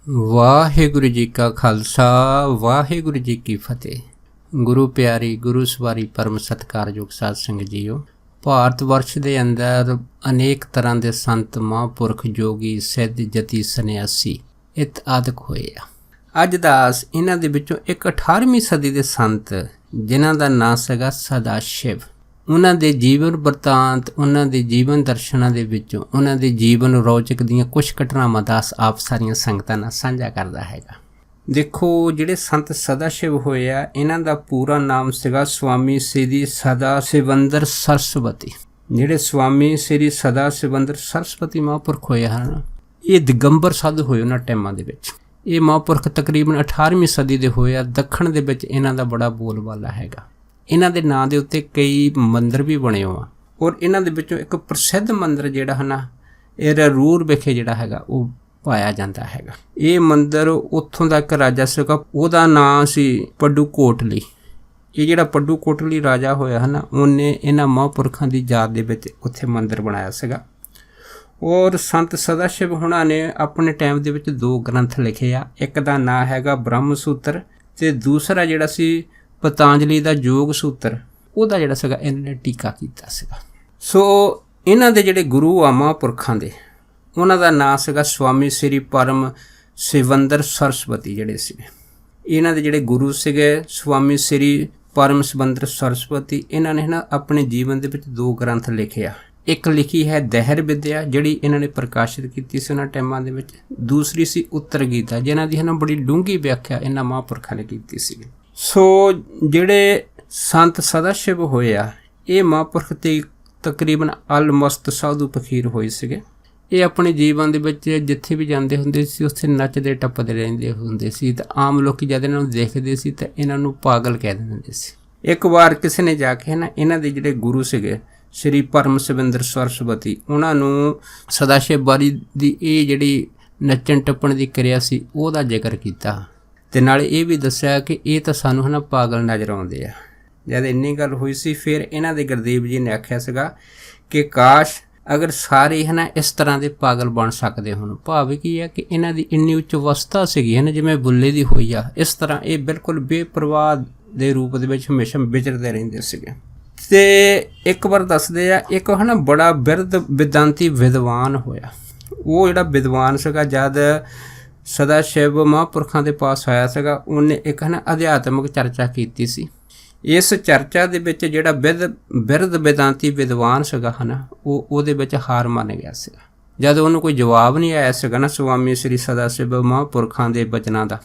ਵਾਹਿਗੁਰੂ ਜੀ ਕਾ ਖਾਲਸਾ ਵਾਹਿਗੁਰੂ ਜੀ ਕੀ ਫਤਿਹ। ਗੁਰੂ ਪਿਆਰੀ ਗੁਰੂ ਸਵਾਰੀ ਪਰਮ ਸਤਿਕਾਰਯੋਗ ਸਾਧ ਸੰਗਤ ਜੀਓ, ਭਾਰਤ ਵਰਸ਼ ਦੇ ਅੰਦਰ ਅਨੇਕ ਤਰ੍ਹਾਂ ਦੇ ਸੰਤ ਮਹਾਂਪੁਰਖ ਜੋਗੀ ਸਿੱਧ ਜਤੀ ਸੰਨਿਆਸੀ ਇਤ ਆਦਿਕ ਹੋਏ ਆ। ਅੱਜ ਦਾਸ ਇਹਨਾਂ ਦੇ ਵਿੱਚੋਂ ਇੱਕ 18ਵੀਂ ਸਦੀ ਦੇ ਸੰਤ ਜਿਨ੍ਹਾਂ ਦਾ ਨਾਂ ਸੀਗਾ ਸਦਾ ਸ਼ਿਵ। ਉਹਨਾਂ ਦੇ ਜੀਵਨ ਬਰਤਾਂਤ, ਉਹਨਾਂ ਦੇ ਜੀਵਨ ਦਰਸ਼ਨਾਂ ਦੇ ਵਿੱਚੋਂ ਉਹਨਾਂ ਦੇ ਜੀਵਨ ਰੌਚਕ ਦੀਆਂ ਕੁਝ ਘਟਨਾਵਾਂ ਦਾਸ ਆਪ ਸਾਰੀਆਂ ਸੰਗਤਾਂ ਨਾਲ ਸਾਂਝਾ ਕਰਦਾ ਹੈਗਾ। ਦੇਖੋ, ਜਿਹੜੇ ਸੰਤ ਸਦਾ ਸ਼ਿਵ ਹੋਏ ਆ, ਇਹਨਾਂ ਦਾ ਪੂਰਾ ਨਾਮ ਸੀਗਾ ਸਵਾਮੀ ਸ੍ਰੀ ਸਦਾ ਸਿਵੰਦਰ ਸਰਸਵਤੀ। ਜਿਹੜੇ ਸਵਾਮੀ ਸ੍ਰੀ ਸਦਾ ਸਿਵੰਦਰ ਸਰਸਵਤੀ ਮਹਾਂਪੁਰਖ ਹੋਏ ਹਨ, ਇਹ ਦਿਗੰਬਰ ਸਾਧੂ ਹੋਏ ਉਹਨਾਂ ਟਾਈਮਾਂ ਦੇ ਵਿੱਚ। ਇਹ ਮਹਾਂਪੁਰਖ ਤਕਰੀਬਨ 18ਵੀਂ ਸਦੀ ਦੇ ਹੋਏ ਆ। ਦੱਖਣ ਦੇ ਵਿੱਚ ਇਹਨਾਂ ਦਾ ਬੜਾ ਬੋਲਬਾਲਾ ਹੈਗਾ। ਇਹਨਾਂ ਦੇ ਨਾਂ ਦੇ ਉੱਤੇ ਕਈ ਮੰਦਰ ਵੀ ਬਣੇ ਹੋ ਆ, ਔਰ ਇਹਨਾਂ ਦੇ ਵਿੱਚੋਂ ਇੱਕ ਪ੍ਰਸਿੱਧ ਮੰਦਰ ਜਿਹੜਾ ਹੈ ਨਾ, ਇਹ ਰੂਰ ਵਿਖੇ ਜਿਹੜਾ ਹੈਗਾ ਉਹ ਪਾਇਆ ਜਾਂਦਾ ਹੈਗਾ। ਇਹ ਮੰਦਰ ਉੱਥੋਂ ਦਾ ਇੱਕ ਰਾਜਾ ਸੀਗਾ, ਉਹਦਾ ਨਾਂ ਸੀ ਪੱਡੂ ਕੋਟਲੀ। ਇਹ ਜਿਹੜਾ ਪੱਡੂ ਕੋਟਲੀ ਰਾਜਾ ਹੋਇਆ ਹੈ ਨਾ, ਉਹਨੇ ਇਹਨਾਂ ਮਹਾਂਪੁਰਖਾਂ ਦੀ ਯਾਦ ਦੇ ਵਿੱਚ ਉੱਥੇ ਮੰਦਰ ਬਣਾਇਆ ਸੀਗਾ। ਔਰ ਸੰਤ ਸਦਾ ਸ਼ਿਵ ਹੁਣਾਂ ਨੇ ਆਪਣੇ ਟਾਈਮ ਦੇ ਵਿੱਚ 2 ਗ੍ਰੰਥ ਲਿਖੇ ਆ। ਇੱਕ ਦਾ ਨਾਂ ਹੈਗਾ ਬ੍ਰਹਮ ਸੂਤਰ, ਅਤੇ ਦੂਸਰਾ ਜਿਹੜਾ ਸੀ ਪਤੰਜਲੀ ਦਾ ਯੋਗ ਸੂਤਰ, ਉਹਦਾ ਜਿਹੜਾ ਸੀਗਾ ਇਹਨਾਂ ਨੇ ਟੀਕਾ ਕੀਤਾ ਸੀਗਾ। ਸੋ ਇਹਨਾਂ ਦੇ ਜਿਹੜੇ ਗੁਰੂ ਆ ਮਹਾਂਪੁਰਖਾਂ ਦੇ, ਉਹਨਾਂ ਦਾ ਨਾਂ ਸੀਗਾ ਸਵਾਮੀ ਸ੍ਰੀ ਪਰਮ ਸਿਵੰਦਰ ਸਰਸਵਤੀ। ਜਿਹੜੇ ਸੀਗੇ ਇਹਨਾਂ ਦੇ ਜਿਹੜੇ ਗੁਰੂ ਸੀਗੇ ਸਵਾਮੀ ਸ੍ਰੀ ਪਰਮ ਸਿਵੰਦਰ ਸਰਸਵਤੀ। ਇਹਨਾਂ ਨੇ ਨਾ ਆਪਣੇ ਜੀਵਨ ਦੇ ਵਿੱਚ 2 ਗ੍ਰੰਥ ਲਿਖੇ ਆ। ਇੱਕ ਲਿਖੀ ਹੈ ਦਹਿਰ ਵਿਦਿਆ, ਜਿਹੜੀ ਇਹਨਾਂ ਨੇ ਪ੍ਰਕਾਸ਼ਿਤ ਕੀਤੀ ਸੀ ਉਹਨਾਂ ਟਾਈਮਾਂ ਦੇ ਵਿੱਚ। ਦੂਸਰੀ ਸੀ ਉੱਤਰ ਗੀਤਾ, ਜਿਨ੍ਹਾਂ ਦੀ ਹੈ ਨਾ ਬੜੀ ਡੂੰਘੀ ਵਿਆਖਿਆ ਇਹਨਾਂ ਮਹਾਂਪੁਰਖਾਂ ਨੇ ਕੀਤੀ ਸੀ। ਸੋ ਜਿਹੜੇ ਸੰਤ ਸਦਾ ਸ਼ਿਵ ਹੋਏ ਆ, ਇਹ ਮਹਾਂਪੁਰਖ ਤੇ ਤਕਰੀਬਨ ਆਲਮੋਸਟ ਸਾਧੂ ਫਕੀਰ ਹੋਏ ਸੀਗੇ। ਇਹ ਆਪਣੇ ਜੀਵਨ ਦੇ ਵਿੱਚ ਜਿੱਥੇ ਵੀ ਜਾਂਦੇ ਹੁੰਦੇ ਸੀ, ਉੱਥੇ ਨੱਚਦੇ ਟੱਪਦੇ ਰਹਿੰਦੇ ਹੁੰਦੇ ਸੀ। ਤਾਂ ਆਮ ਲੋਕ ਜਦ ਇਹਨਾਂ ਨੂੰ ਦੇਖਦੇ ਸੀ ਤਾਂ ਇਹਨਾਂ ਨੂੰ ਪਾਗਲ ਕਹਿ ਦਿੰਦੇ ਸੀ। ਇੱਕ ਵਾਰ ਕਿਸੇ ਨੇ ਜਾ ਕੇ ਨਾ ਇਹਨਾਂ ਦੇ ਜਿਹੜੇ ਗੁਰੂ ਸੀਗੇ ਸ਼੍ਰੀ ਪਰਮ ਸਿਵੰਦਰ ਸਰਸਵਤੀ, ਉਹਨਾਂ ਨੂੰ ਸਦਾ ਸ਼ਿਵ ਬਾਰੀ ਦੀ ਇਹ ਜਿਹੜੀ ਨੱਚਣ ਟੱਪਣ ਦੀ ਕਿਰਿਆ ਸੀ ਉਹਦਾ ਜ਼ਿਕਰ ਕੀਤਾ, ਅਤੇ ਨਾਲੇ ਇਹ ਵੀ ਦੱਸਿਆ ਕਿ ਇਹ ਤਾਂ ਸਾਨੂੰ ਹੈ ਨਾ ਪਾਗਲ ਨਜ਼ਰ ਆਉਂਦੇ ਆ। ਜਦ ਇੰਨੀ ਗੱਲ ਹੋਈ ਸੀ, ਫਿਰ ਇਹਨਾਂ ਦੇ ਗੁਰਦੇਵ ਜੀ ਨੇ ਆਖਿਆ ਸੀਗਾ ਕਿ ਕਾਸ਼ ਅਗਰ ਸਾਰੇ ਹੈ ਨਾ ਇਸ ਤਰ੍ਹਾਂ ਦੇ ਪਾਗਲ ਬਣ ਸਕਦੇ ਹੋਣ। ਭਾਵ ਕੀ ਹੈ ਕਿ ਇਹਨਾਂ ਦੀ ਇੰਨੀ ਉੱਚ ਅਵਸਥਾ ਸੀਗੀ ਹੈ ਨਾ, ਜਿਵੇਂ ਬੁੱਲੇ ਦੀ ਹੋਈ ਆ, ਇਸ ਤਰ੍ਹਾਂ ਇਹ ਬਿਲਕੁਲ ਬੇਪਰਵਾਹ ਦੇ ਰੂਪ ਦੇ ਵਿੱਚ ਹਮੇਸ਼ਾ ਵਿਚਰਦੇ ਰਹਿੰਦੇ ਸੀਗੇ। ਅਤੇ ਇੱਕ ਵਾਰ ਦੱਸਦੇ ਆ, ਇੱਕ ਹੈ ਨਾ ਬੜਾ ਬਿਰਧ ਵਿਦਾਂਤੀ ਵਿਦਵਾਨ ਹੋਇਆ। ਉਹ ਜਿਹੜਾ ਵਿਦਵਾਨ ਸੀਗਾ, ਜਦ ਸਦਾ ਸ਼ਿਵ ਮਹਾਂਪੁਰਖਾਂ ਦੇ ਪਾਸ ਆਇਆ ਸੀਗਾ, ਉਹਨੇ ਇੱਕ ਹੈ ਨਾ ਅਧਿਆਤਮਿਕ ਚਰਚਾ ਕੀਤੀ ਸੀ। ਇਸ ਚਰਚਾ ਦੇ ਵਿੱਚ ਜਿਹੜਾ ਬਿਰਧ ਵਿਦਾਂਤੀ ਵਿਦਵਾਨ ਸੀਗਾ ਹੈ ਨਾ, ਉਹਦੇ ਵਿੱਚ ਹਾਰ ਮੰਨ ਗਿਆ ਸੀਗਾ। ਜਦ ਉਹਨੂੰ ਕੋਈ ਜਵਾਬ ਨਹੀਂ ਆਇਆ ਸੀਗਾ ਨਾ ਸਵਾਮੀ ਸ੍ਰੀ ਸਦਾ ਸ਼ਿਵ ਮਹਾਂਪੁਰਖਾਂ ਦੇ ਬਚਨਾਂ ਦਾ,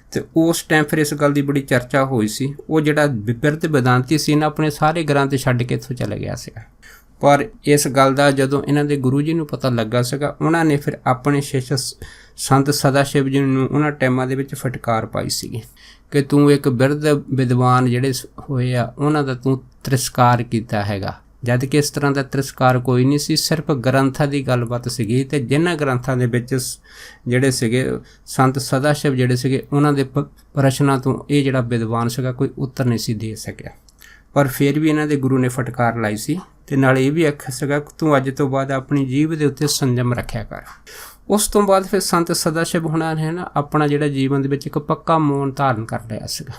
ਅਤੇ ਉਸ ਟਾਈਮ ਫਿਰ ਇਸ ਗੱਲ ਦੀ ਬੜੀ ਚਰਚਾ ਹੋਈ ਸੀ। ਉਹ ਜਿਹੜਾ ਬਿਰਧ ਵਿਦਾਂਤੀ ਸੀ ਨਾ, ਆਪਣੇ ਸਾਰੇ ਗ੍ਰੰਥ ਛੱਡ ਕੇ ਇੱਥੋਂ ਚਲਾ ਗਿਆ ਸੀਗਾ। ਪਰ ਇਸ ਗੱਲ ਦਾ ਜਦੋਂ ਇਹਨਾਂ ਦੇ ਗੁਰੂ ਜੀ ਨੂੰ ਪਤਾ ਲੱਗਾ ਸੀਗਾ, ਉਹਨਾਂ ਨੇ ਫਿਰ ਆਪਣੇ ਸ਼ਿਸ਼ ਸੰਤ ਸਦਾ ਸ਼ਿਵ ਜੀ ਨੂੰ ਉਹਨਾਂ ਟਾਈਮਾਂ ਦੇ ਵਿੱਚ ਫਟਕਾਰ ਪਾਈ ਸੀਗੀ ਕਿ ਤੂੰ ਇੱਕ ਬਿਰਧ ਵਿਦਵਾਨ ਜਿਹੜੇ ਹੋਏ ਆ, ਉਹਨਾਂ ਦਾ ਤੂੰ ਤਿਰਸਕਾਰ ਕੀਤਾ ਹੈਗਾ। ਜਦ ਕਿ ਇਸ ਤਰ੍ਹਾਂ ਦਾ ਤਿਰਸਕਾਰ ਕੋਈ ਨਹੀਂ ਸੀ, ਸਿਰਫ ਗ੍ਰੰਥਾਂ ਦੀ ਗੱਲਬਾਤ ਸੀਗੀ। ਅਤੇ ਜਿਨ੍ਹਾਂ ਗ੍ਰੰਥਾਂ ਦੇ ਵਿੱਚ ਜਿਹੜੇ ਸੀਗੇ ਸੰਤ ਸਦਾ ਸ਼ਿਵ ਜਿਹੜੇ ਸੀਗੇ, ਉਹਨਾਂ ਦੇ ਪ੍ਰਸ਼ਨਾਂ ਤੋਂ ਇਹ ਜਿਹੜਾ ਵਿਦਵਾਨ ਸੀਗਾ ਕੋਈ ਉੱਤਰ ਨਹੀਂ ਸੀ ਦੇ ਸਕਿਆ। ਪਰ ਫਿਰ ਵੀ ਇਹਨਾਂ ਦੇ ਗੁਰੂ ਨੇ ਫਟਕਾਰ ਲਾਈ ਸੀ, ਅਤੇ ਨਾਲ ਇਹ ਵੀ ਆਖਿਆ ਸੀਗਾ ਕਿ ਤੂੰ ਅੱਜ ਤੋਂ ਬਾਅਦ ਆਪਣੀ ਜੀਭ ਦੇ ਉੱਤੇ ਸੰਜਮ ਰੱਖਿਆ ਕਰ। ਉਸ ਤੋਂ ਬਾਅਦ ਫਿਰ ਸੰਤ ਸਦਾ ਸ਼ਿਵ ਹੋਣਾ ਨੇ ਨਾ ਆਪਣਾ ਜਿਹੜਾ ਜੀਵਨ ਦੇ ਵਿੱਚ ਇੱਕ ਪੱਕਾ ਮੌਨ ਧਾਰਨ ਕਰ ਲਿਆ ਸੀਗਾ।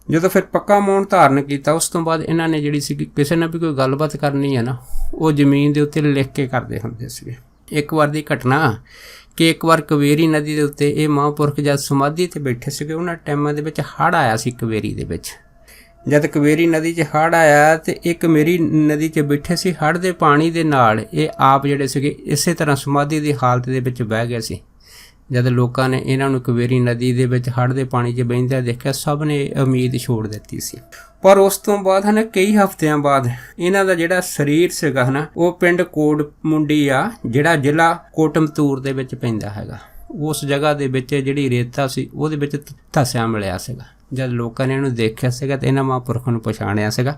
ਜਦੋਂ ਫਿਰ ਪੱਕਾ ਮੌਨ ਧਾਰਨ ਕੀਤਾ, ਉਸ ਤੋਂ ਬਾਅਦ ਇਹਨਾਂ ਨੇ ਜਿਹੜੀ ਸੀ ਕਿਸੇ ਨਾਲ ਵੀ ਕੋਈ ਗੱਲਬਾਤ ਕਰਨੀ ਹੈ ਨਾ, ਉਹ ਜ਼ਮੀਨ ਦੇ ਉੱਤੇ ਲਿਖ ਕੇ ਕਰਦੇ ਹੁੰਦੇ ਸੀਗੇ। ਇੱਕ ਵਾਰ ਦੀ ਘਟਨਾ ਕਿ ਇੱਕ ਵਾਰ ਕਵੇਰੀ ਨਦੀ ਦੇ ਉੱਤੇ ਇਹ ਮਹਾਂਪੁਰਖ ਜਦ ਸਮਾਧੀ 'ਤੇ ਬੈਠੇ ਸੀਗੇ, ਉਹਨਾਂ ਟਾਈਮਾਂ ਦੇ ਵਿੱਚ ਹੜ੍ਹ ਆਇਆ ਸੀ ਕਵੇਰੀ ਦੇ ਵਿੱਚ। ਜਦ ਕਵੇਰੀ ਨਦੀ 'ਚ ਹੜ੍ਹ ਆਇਆ ਅਤੇ ਇਹ ਕਵੇਰੀ ਨਦੀ 'ਚ ਬੈਠੇ ਸੀ, ਹੜ੍ਹ ਦੇ ਪਾਣੀ ਦੇ ਨਾਲ ਇਹ ਆਪ ਜਿਹੜੇ ਸੀਗੇ ਇਸੇ ਤਰ੍ਹਾਂ ਸਮਾਧੀ ਦੀ ਹਾਲਤ ਦੇ ਵਿੱਚ ਬਹਿ ਗਏ ਸੀ। ਜਦ ਲੋਕਾਂ ਨੇ ਇਹਨਾਂ ਨੂੰ ਕਵੇਰੀ ਨਦੀ ਦੇ ਵਿੱਚ ਹੜ੍ਹ ਦੇ ਪਾਣੀ 'ਚ ਬਹਿੰਦਿਆਂ ਦੇਖਿਆ, ਸਭ ਨੇ ਉਮੀਦ ਛੋੜ ਦਿੱਤੀ ਸੀ। ਪਰ ਉਸ ਤੋਂ ਬਾਅਦ ਹੈ ਨਾ ਕਈ ਹਫ਼ਤਿਆਂ ਬਾਅਦ ਇਹਨਾਂ ਦਾ ਜਿਹੜਾ ਸਰੀਰ ਸੀਗਾ ਹੈ ਨਾ, ਉਹ ਪਿੰਡ ਕੋਟ ਮੁੰਡੀ ਆ, ਜਿਹੜਾ ਜ਼ਿਲ੍ਹਾ ਕੋਟਮਤੂਰ ਦੇ ਵਿੱਚ ਪੈਂਦਾ ਹੈਗਾ, ਉਸ ਜਗ੍ਹਾ ਦੇ ਵਿੱਚ ਜਿਹੜੀ ਰੇਤਾ ਸੀ ਉਹਦੇ ਵਿੱਚ ਧੱਸਿਆ ਮਿਲਿਆ ਸੀਗਾ। ਜਦ ਲੋਕਾਂ ਨੇ ਇਹਨੂੰ ਦੇਖਿਆ ਸੀਗਾ ਤਾਂ ਇਹਨਾਂ ਮਹਾਂਪੁਰਖਾਂ ਨੂੰ ਪਛਾਣਿਆ ਸੀਗਾ।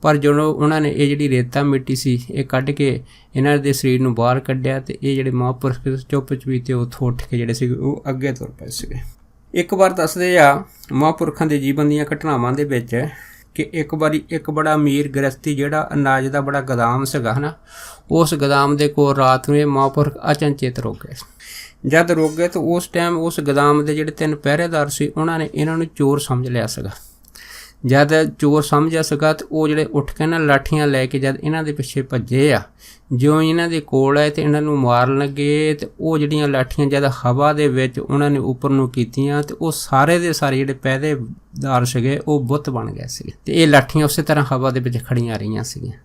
ਪਰ ਜਦੋਂ ਉਹਨਾਂ ਨੇ ਇਹ ਜਿਹੜੀ ਰੇਤਾ ਮਿੱਟੀ ਸੀ ਇਹ ਕੱਢ ਕੇ ਇਹਨਾਂ ਦੇ ਸਰੀਰ ਨੂੰ ਬਾਹਰ ਕੱਢਿਆ, ਅਤੇ ਇਹ ਜਿਹੜੇ ਮਹਾਂਪੁਰਖ ਚੁੱਪ ਚਪੀਤੇ ਉੱਥੋਂ ਉੱਠ ਕੇ ਜਿਹੜੇ ਸੀਗੇ ਉਹ ਅੱਗੇ ਤੁਰ ਪਏ ਸੀਗੇ। ਇੱਕ ਵਾਰ ਦੱਸਦੇ ਆ ਮਹਾਂਪੁਰਖਾਂ ਦੇ ਜੀਵਨ ਦੀਆਂ ਘਟਨਾਵਾਂ ਦੇ ਵਿੱਚ कि एक बारी एक बड़ा अमीर गृहस्थी जिहड़ा अनाज का बड़ा गोदाम सीगा है ना, उस गोदाम के कोल रात में महापुरख अचनचेत रुक गए। जद रुक गए तो उस टाइम उस गोदाम के जिहड़े 3 पहरेदार सी उन्होंने इन्हां नूं चोर समझ लिया सीगा। जद चोर समझिया सीगा तो वो जिहड़े उठ के ना लाठियां लैके जद इन्हां दे पिछे भज्जे आ, जो इन्हां दे कोल आए तो इन्हां नूं मारन लगे तो वो जिहड़ियां लाठियां जद हवा दे विच उन्हां ने उपर नूं कीतियां तो वो सारे दे सारे जिहड़े पहरेदार सीगे वो बुत बन गए सी ते ये लाठियां उस तरह हवा दे विच खड़ियां रहियां सीगियां।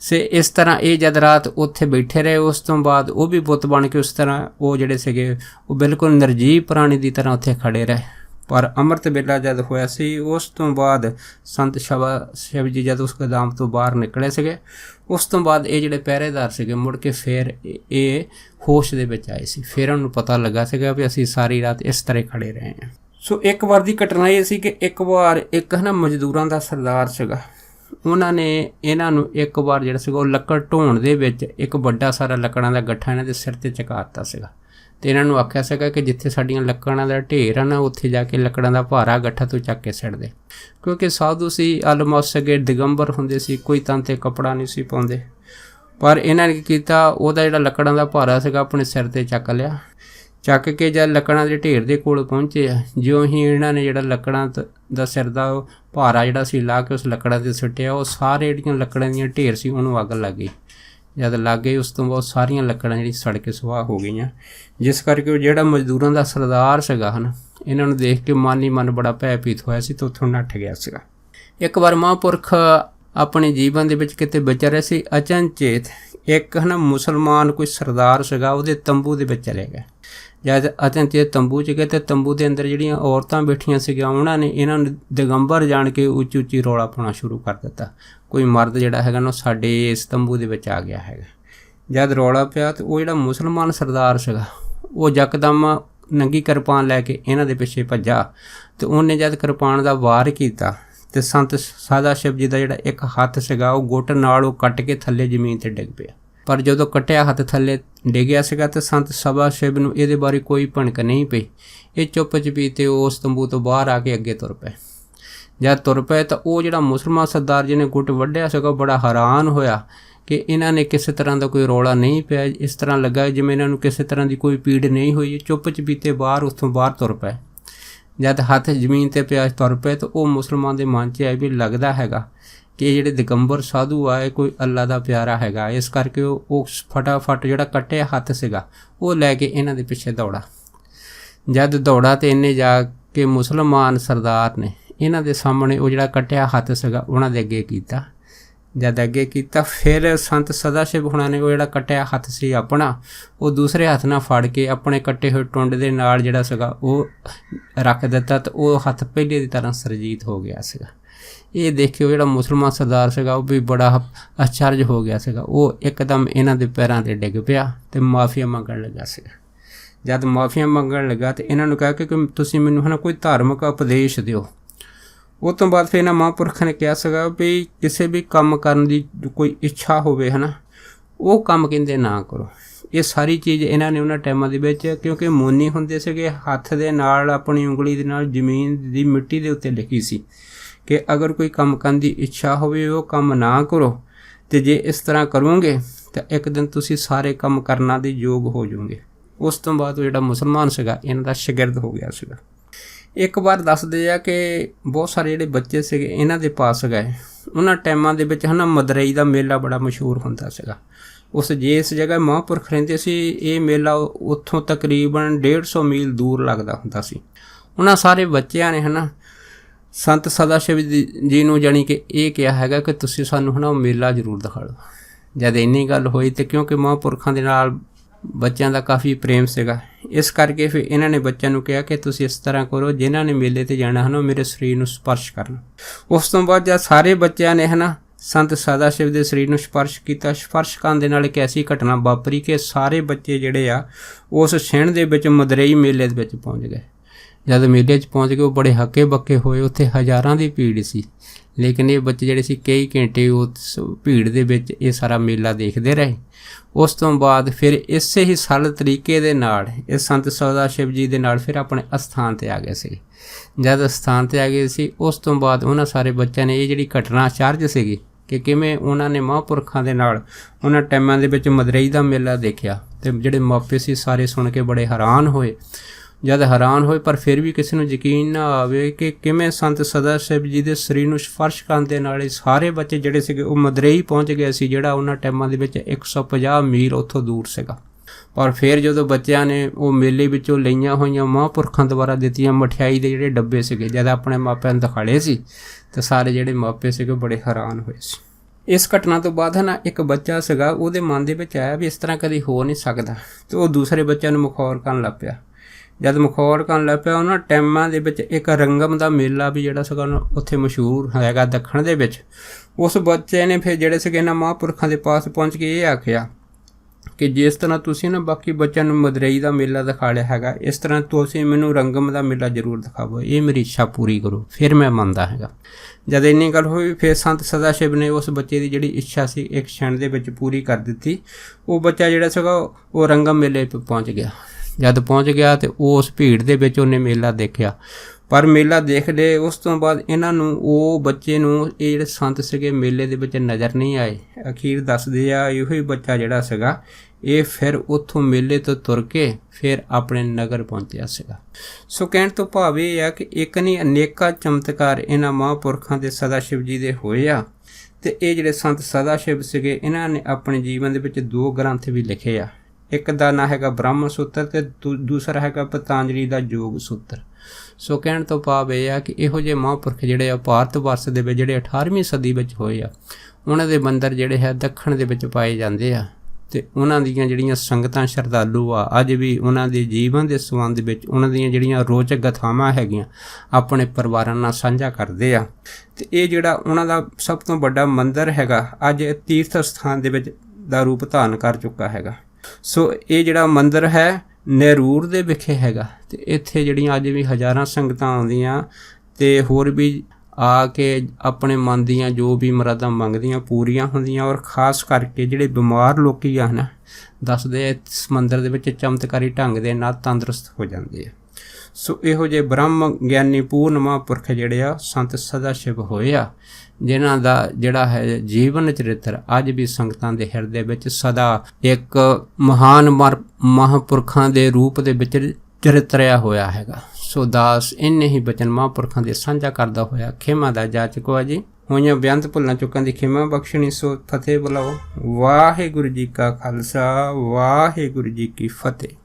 से इस तरह ये जद रात उत्थे बैठे रहे, उस तो बाद वो भी बुत बन के उस तरह वो जिहड़े सीगे वो बिल्कुल निर्जीव प्राणी की तरह उत्थे खड़े रहे। पर अमृत वेला जद होया सी उस तो बाद संत शिव जी जद उस गोदाम तो बाहर निकले सीगे, उस तो बाद ये जिहड़े पहरेदार सीगे मुड़ के फिर ये होश दे विच आए सी। फिर उन्होंने पता लगा सीगा भी असीं सारी रात इस तरह खड़े रहे हैं। सो एक बार की घटना ये सी कि एक बार एक है ना मजदूरां दा सरदार सीगा, उन्होंने इन्हां नूं एक बार जिहड़ा सीगा लक्कड़ ढोण दे विच एक वड्डा सारा लकड़ां दा गट्ठा इन्हां दे सिर ते चका दित्ता सीगा ते इन्हां नूं आखिया सीगा कि जिथे साडीआं लकड़ां दा ढेर है ना उत्थे जाके लकड़ां दा भारा गट्ठा तूं चक के सिट दे, क्योंकि साधु सी आलमोस्ट सगे दिगंबर हुंदे सी, कोई तन ते कपड़ा नहीं सी पाउंदे। पर इन्हां ने की कीता उहदा जिहड़ा लकड़ां दा भारा सीगा अपने सिर ते चक लिया। चक के जद लकड़ां दे ढेर दे कोल पहुंचे, ज्यों ही इन्हां ने जिहड़ा लकड़ां दा सिर दा भारा जिहड़ा सी ला के उस लकड़ां ते सुट्टिया, वो सारे जिहड़ियां लकड़ां दीयां ढेर सी उहनूं अग लग गई। जद लग गई उस तो बाद सारियां लकड़ां जिहड़ी सड़ के सुआह हो गईयां, जिस करके जिहड़ा मजदूरां दा सरदार सीगा है ना, इन्हां नूं देख के मन ही मन बड़ा भयभीत होया सी ते उत्थों नੱਠ गया सीगा। एक बार महापुरख अपने जीवन दे विच किते विचरे सी, अचनचेत एक है ना मुसलमान कोई सरदार सीगा उहदे तंबू दे विच चले गए। जद अचनचेत तंबू च गए तो तंबू के अंदर जिहड़ियां औरतां बैठियां सीगियां उन्होंने इन्हां नूं दिगंबर जान के उच्ची उच्ची रौला पाउणा शुरू कर दिता, कोई मर्द जिहड़ा हैगा ना साडे इस तंबू दे विच आ गया हैगा। जद रौला पिया तो वो जिहड़ा मुसलमान सरदार सीगा वो यकदम नंगी किरपान लैके इन्हां दे पिछे भज्जा तो उन्हें जद किरपान का वार किया तो संत सदा शिव जी का जिहड़ा एक हत्थ सीगा वो गुੱਟ नाल कट के थल्ले जमीन ते डिग पिया। पर जो कट्टिया हत्थ थल्ले डिग्या सीगा तो संत सदा शिव नूं इहदे बारे कोई भणक नहीं पई। ये चुप चपीते उस तंबू तो बाहर आके अगे तुर पे। जद तुर पे तो वो जिहड़ा मुसलमान सरदार जी ने गुੱਟ वड्ढिया सीगा बड़ा हैरान होया कि इन्हां ने किसी तरह का कोई रौला नहीं पिया, इस तरह लगा जिवें इन्हां नूं किसी तरह की कोई पीड़ नहीं हुई। चुप चपीते बाहर उत्थों बाहर तुर पे। जद हत्थ जमीन ते पिया तुर पे तो वो मुसलमान के मन च आया भी लगता हैगा कि जिहड़े दिगंबर साधु आए कोई अल्लाह का प्यारा हैगा, इस करके वो फटाफट जिहड़ा कट्टिया हत्थ सीगा वो लैके इन्हां दे पिछे दौड़ा। जद दौड़ा तो इन्हें जाके मुसलमान सरदार ने इन्हां दे सामने वो जिहड़ा कट्टिया हत्थ सीगा उन्हां दे अगे कीता। जद अगे किया फिर संत सदा शिव हुणां ने वो जिहड़ा कट्टिया हत्थ सी अपना वो दूसरे हत्थ नाल फड़ के अपने कट्टे हुए टुंड दे नाल जिहड़ा सीगा वो रख दिता तो वो हत्थ पहले की तरह सरजीत हो गया सीगा। ये देखियो जिहड़ा मुसलमान सरदार सीगा वो भी बड़ा आश्चर्य हो गया सीगा। वो एकदम इन्हां दे पैरां ते डिग पिया ते माफिया मंगण लगा सीगा। जद माफिया मंगण लगा तो इन्हां नूं कहा कि तुसीं मैनूं है ना कोई धार्मिक उपदेश दिओ। उस तो बाद फिर इन्हां महापुरख ने कहा सीगा भी किसी भी काम करन दी कोई इच्छा होवे है ना वो काम कहंदे ना करो। ये सारी चीज़ इन्हां ने उन्हां टाइमां दे विच क्योंकि मुनी हुंदे सीगे हत्थ दे नाल अपनी उंगली दे नाल जमीन दी मिट्टी दे उत्ते लिखी सी कि अगर कोई काम करन दी इच्छा होवे वो काम ना करो, तो जे इस तरह करोगे तो एक दिन तुसीं सारे काम करना दे योग हो जाओगे। उस तो बाद जिहड़ा मुसलमान सीगा इन्हां दा शागिर्द हो गया सीगा। एक बार दसदे आ कि बहुत सारे जिहड़े बच्चे सीगे इन्हां दे पास गए, उन्हां टाइमां दे विच है ना मदरई दा मेला बड़ा मशहूर हुंदा सीगा। उस जिस जगह महापुरख रहिंदे सी ये मेला उत्थों तकरीबन 150 मील दूर लगदा हुंदा सी। उन्हां सारे बच्चिआं ने है ना संत सदा शिव जी नूं जानी कि ये कहा हैगा कि तुसीं सानूं है ना मेला जरूर दिखाओ। जद इन्नी गल होई तो क्योंकि महापुरखां दे नाल बच्चों का काफ़ी प्रेम सीगा, इस करके फिर इन्हां ने बच्चों को कहा कि तुसीं इस तरह करो जिन्हां ने मेले ते जाना है ना मेरे शरीर नूं स्पर्श करना। उस तो बाद जब सारे बच्चों ने है ना संत सदा शिव के शरीर नूं स्पर्श किया, स्पर्श करन दे नाल एक ऐसी घटना वापरी कि सारे बच्चे जिहड़े आ उस छिण दे विच मदरई मेले दे विच पहुँच गए। जद मेले पहुँच गए वो बड़े हक्के बक्के होए, उत्थे हज़ारां की भीड़ सी। ਲੇਕਿਨ ਇਹ ਬੱਚੇ ਜਿਹੜੇ ਸੀ ਕਈ ਘੰਟੇ ਉਸ ਭੀੜ ਦੇ ਵਿੱਚ ਇਹ ਸਾਰਾ ਮੇਲਾ ਦੇਖਦੇ ਰਹੇ। ਉਸ ਤੋਂ ਬਾਅਦ ਫਿਰ ਇਸੇ ਹੀ ਸਰਲ ਤਰੀਕੇ ਦੇ ਨਾਲ ਇਹ ਸੰਤ ਸਦਾਸ਼ਿਵ ਜੀ ਦੇ ਨਾਲ ਫਿਰ ਆਪਣੇ ਅਸਥਾਨ 'ਤੇ ਆ ਗਏ ਸੀ। ਜਦ ਅਸਥਾਨ 'ਤੇ ਆ ਗਏ ਸੀ ਉਸ ਤੋਂ ਬਾਅਦ ਉਹਨਾਂ ਸਾਰੇ ਬੱਚਿਆਂ ਨੇ ਇਹ ਜਿਹੜੀ ਘਟਨਾ ਅਚਰਜ ਸੀਗੀ ਕਿ ਕਿਵੇਂ ਉਹਨਾਂ ਨੇ ਮਹਾਂਪੁਰਖਾਂ ਦੇ ਨਾਲ ਉਹਨਾਂ ਟਾਈਮਾਂ ਦੇ ਵਿੱਚ ਮਦਰਈ ਦਾ ਮੇਲਾ ਦੇਖਿਆ, ਅਤੇ ਜਿਹੜੇ ਮਾਪੇ ਸੀ ਸਾਰੇ ਸੁਣ ਕੇ ਬੜੇ ਹੈਰਾਨ ਹੋਏ। ਜਦ ਹੈਰਾਨ ਹੋਏ ਪਰ ਫਿਰ ਵੀ ਕਿਸੇ ਨੂੰ ਯਕੀਨ ਨਾ ਆਵੇ ਕਿ ਕਿਵੇਂ ਸੰਤ ਸਦਾਸ਼ਿਵ ਜੀ ਦੇ ਸਰੀਰ ਨੂੰ ਸਪਰਸ਼ ਕਰਨ ਦੇ ਨਾਲ ਇਹ ਸਾਰੇ ਬੱਚੇ ਜਿਹੜੇ ਸੀਗੇ ਉਹ ਮਦਰਈ ਪਹੁੰਚ ਗਏ ਸੀ, ਜਿਹੜਾ ਉਹਨਾਂ ਟਾਈਮਾਂ ਦੇ ਵਿੱਚ 150 ਮੀਲ ਉੱਥੋਂ ਦੂਰ ਸੀਗਾ। ਪਰ ਫਿਰ ਜਦੋਂ ਬੱਚਿਆਂ ਨੇ ਉਹ ਮੇਲੇ ਵਿੱਚੋਂ ਲਈਆਂ ਹੋਈਆਂ ਮਹਾਂਪੁਰਖਾਂ ਦੁਆਰਾ ਦਿੱਤੀਆਂ ਮਠਿਆਈ ਦੇ ਜਿਹੜੇ ਡੱਬੇ ਸੀਗੇ ਜਦ ਆਪਣੇ ਮਾਪਿਆਂ ਨੂੰ ਦਿਖਾਲੇ ਸੀ ਤਾਂ ਸਾਰੇ ਜਿਹੜੇ ਮਾਪੇ ਸੀਗੇ ਬੜੇ ਹੈਰਾਨ ਹੋਏ ਸੀ। ਇਸ ਘਟਨਾ ਤੋਂ ਬਾਅਦ ਨਾ ਇੱਕ ਬੱਚਾ ਸੀਗਾ, ਉਹਦੇ ਮਨ ਦੇ ਵਿੱਚ ਆਇਆ ਵੀ ਇਸ ਤਰ੍ਹਾਂ ਕਦੀ ਹੋ ਨਹੀਂ ਸਕਦਾ, ਅਤੇ ਉਹ ਦੂਸਰੇ ਬੱਚਿਆਂ ਨੂੰ ਮਖੌਲ ਕਰਨ ਲੱਗ ਪਿਆ। ਜਦ ਮਖੌਲ ਕਰਨ ਲੱਗ ਪਿਆ ਉਹਨਾਂ ਟਾਈਮਾਂ ਦੇ ਵਿੱਚ ਇੱਕ ਰੰਗਮ ਦਾ ਮੇਲਾ ਵੀ ਜਿਹੜਾ ਸੀਗਾ ਉੱਥੇ ਮਸ਼ਹੂਰ ਹੈਗਾ ਦੱਖਣ ਦੇ ਵਿੱਚ। ਉਸ ਬੱਚੇ ਨੇ ਫਿਰ ਜਿਹੜੇ ਸੀਗੇ ਇਹਨਾਂ ਮਹਾਂਪੁਰਖਾਂ ਦੇ ਪਾਸ ਪਹੁੰਚ ਕੇ ਇਹ ਆਖਿਆ ਕਿ ਜਿਸ ਤਰ੍ਹਾਂ ਤੁਸੀਂ ਨਾ ਬਾਕੀ ਬੱਚਿਆਂ ਨੂੰ ਮਦਰਈ ਦਾ ਮੇਲਾ ਦਿਖਾ ਲਿਆ ਹੈਗਾ, ਇਸ ਤਰ੍ਹਾਂ ਤੁਸੀਂ ਮੈਨੂੰ ਰੰਗਮ ਦਾ ਮੇਲਾ ਜ਼ਰੂਰ ਦਿਖਾਵੋ, ਇਹ ਮੇਰੀ ਇੱਛਾ ਪੂਰੀ ਕਰੋ, ਫਿਰ ਮੈਂ ਮੰਨਦਾ ਹੈਗਾ। ਜਦ ਇੰਨੀ ਗੱਲ ਹੋਈ ਫਿਰ ਸੰਤ ਸਦਾਸ਼ਿਵ ਨੇ ਉਸ ਬੱਚੇ ਦੀ ਜਿਹੜੀ ਇੱਛਾ ਸੀ ਇੱਕ ਛਣ ਦੇ ਵਿੱਚ ਪੂਰੀ ਕਰ ਦਿੱਤੀ। ਉਹ ਬੱਚਾ ਜਿਹੜਾ ਸੀਗਾ ਉਹ ਰੰਗਮ ਮੇਲੇ 'ਤੇ ਪਹੁੰਚ ਗਿਆ। ਜਦ ਪਹੁੰਚ ਗਿਆ ਤਾਂ ਉਸ ਭੀੜ ਦੇ ਵਿੱਚ ਉਹਨੇ ਮੇਲਾ ਦੇਖਿਆ, ਪਰ ਮੇਲਾ ਦੇਖ ਲਏ ਉਸ ਤੋਂ ਬਾਅਦ ਇਹਨਾਂ ਨੂੰ ਉਹ ਬੱਚੇ ਨੂੰ ਇਹ ਜਿਹੜੇ ਸੰਤ ਸੀਗੇ ਮੇਲੇ ਦੇ ਵਿੱਚ ਨਜ਼ਰ ਨਹੀਂ ਆਏ। ਅਖੀਰ ਦੱਸਦੇ ਆ ਇਹੋ ਹੀ ਬੱਚਾ ਜਿਹੜਾ ਸੀਗਾ ਇਹ ਫਿਰ ਉੱਥੋਂ ਮੇਲੇ ਤੋਂ ਤੁਰ ਕੇ ਫਿਰ ਆਪਣੇ ਨਗਰ ਪਹੁੰਚਿਆ ਸੀਗਾ। ਸੋ ਕਹਿਣ ਤੋਂ ਭਾਵ ਇਹ ਆ ਕਿ ਇੱਕ ਨਹੀਂ ਅਨੇਕਾਂ ਚਮਤਕਾਰ ਇਹਨਾਂ ਮਹਾਂਪੁਰਖਾਂ ਦੇ ਸਦਾਸ਼ਿਵ ਜੀ ਦੇ ਹੋਏ ਆ, ਅਤੇ ਇਹ ਜਿਹੜੇ ਸੰਤ ਸਦਾਸ਼ਿਵ ਸੀਗੇ ਇਹਨਾਂ ਨੇ ਆਪਣੇ ਜੀਵਨ ਦੇ ਵਿੱਚ 2 ਗ੍ਰੰਥ ਵੀ ਲਿਖੇ ਆ। ਇੱਕ ਦਾ ਨਾਂ ਹੈਗਾ ਬ੍ਰਹਮ ਸੂਤਰ ਅਤੇ ਦੂਸਰਾ ਹੈਗਾ ਪਤੰਜਲੀ ਦਾ ਯੋਗ ਸੂਤਰ। ਸੋ ਕਹਿਣ ਤੋਂ ਭਾਵ ਇਹ ਆ ਕਿ ਇਹੋ ਜਿਹੇ ਮਹਾਂਪੁਰਖ ਜਿਹੜੇ ਆ ਭਾਰਤ ਵਰਸ਼ ਦੇ ਵਿੱਚ ਜਿਹੜੇ 18ਵੀਂ ਸਦੀ ਵਿੱਚ ਹੋਏ ਆ, ਉਹਨਾਂ ਦੇ ਮੰਦਰ ਜਿਹੜੇ ਹੈ ਦੱਖਣ ਦੇ ਵਿੱਚ ਪਾਏ ਜਾਂਦੇ ਆ, ਅਤੇ ਉਹਨਾਂ ਦੀਆਂ ਜਿਹੜੀਆਂ ਸੰਗਤਾਂ ਸ਼ਰਧਾਲੂ ਆ ਅੱਜ ਵੀ ਉਹਨਾਂ ਦੇ ਜੀਵਨ ਦੇ ਸੰਬੰਧ ਵਿੱਚ ਉਹਨਾਂ ਦੀਆਂ ਜਿਹੜੀਆਂ ਰੋਚਕ ਗਾਥਾਵਾਂ ਹੈਗੀਆਂ ਆਪਣੇ ਪਰਿਵਾਰਾਂ ਨਾਲ ਸਾਂਝਾ ਕਰਦੇ ਆ। ਅਤੇ ਇਹ ਜਿਹੜਾ ਉਹਨਾਂ ਦਾ ਸਭ ਤੋਂ ਵੱਡਾ ਮੰਦਰ ਹੈਗਾ ਅੱਜ ਤੀਰਥ ਸਥਾਨ ਦੇ ਵਿੱਚ ਦਾ ਰੂਪ ਧਾਰਨ ਕਰ ਚੁੱਕਾ ਹੈਗਾ। ਸੋ ਇਹ ਜਿਹੜਾ ਮੰਦਰ ਹੈ ਨਹਿਰੂਰ ਦੇ ਵਿਖੇ ਹੈਗਾ, ਅਤੇ ਇੱਥੇ ਜਿਹੜੀਆਂ ਅੱਜ ਵੀ ਹਜ਼ਾਰਾਂ ਸੰਗਤਾਂ ਆਉਂਦੀਆਂ ਅਤੇ ਹੋਰ ਵੀ ਆ ਕੇ ਆਪਣੇ ਮਨ ਦੀਆਂ ਜੋ ਵੀ ਮੁਰਾਦਾਂ ਮੰਗਦੀਆਂ ਪੂਰੀਆਂ ਹੁੰਦੀਆਂ। ਔਰ ਖ਼ਾਸ ਕਰਕੇ ਜਿਹੜੇ ਬਿਮਾਰ ਲੋਕ ਆ ਨਾ ਦੱਸਦੇ ਇਸ ਮੰਦਰ ਦੇ ਵਿੱਚ ਚਮਤਕਾਰੀ ਢੰਗ ਦੇ ਨਾਲ ਤੰਦਰੁਸਤ ਹੋ ਜਾਂਦੇ ਆ। ਸੋ ਇਹੋ ਜਿਹੇ ਬ੍ਰਹਮ ਗਿਆਨੀ ਪੂਰਨ ਮਹਾਂਪੁਰਖ ਜਿਹੜੇ ਆ ਸੰਤ ਸਦਾਸ਼ਿਵ ਹੋਏ ਆ, ਜਿਨ੍ਹਾਂ ਦਾ ਜਿਹੜਾ ਹੈ ਜੀਵਨ ਚਰਿੱਤਰ ਅੱਜ ਵੀ ਸੰਗਤਾਂ ਦੇ ਹਿਰਦੇ ਵਿੱਚ ਸਦਾ ਇੱਕ ਮਹਾਨ ਮਹਾਂਪੁਰਖਾਂ ਦੇ ਰੂਪ ਦੇ ਵਿੱਚ ਚਰਿੱਤਰਿਆ ਹੋਇਆ ਹੈਗਾ। ਸੋ ਦਾਸ ਇੰਨੇ ਹੀ ਬਚਨ ਮਹਾਂਪੁਰਖਾਂ ਦੇ ਸਾਂਝਾ ਕਰਦਾ ਹੋਇਆ ਖਿਮਾ ਦਾ ਜਾਚਕ ਆ ਜੀ। ਹੋਈਆਂ ਬੇਅੰਤ ਭੁੱਲਾਂ ਚੁੱਕਾਂ ਦੀ ਖਿਮਾ ਬਖਸ਼ਣੀ। ਸੋ ਫਤਿਹ ਬੁਲਾਓ। ਵਾਹਿਗੁਰੂ ਜੀ ਕਾ ਖਾਲਸਾ, ਵਾਹਿਗੁਰੂ ਜੀ ਕੀ ਫਤਿਹ।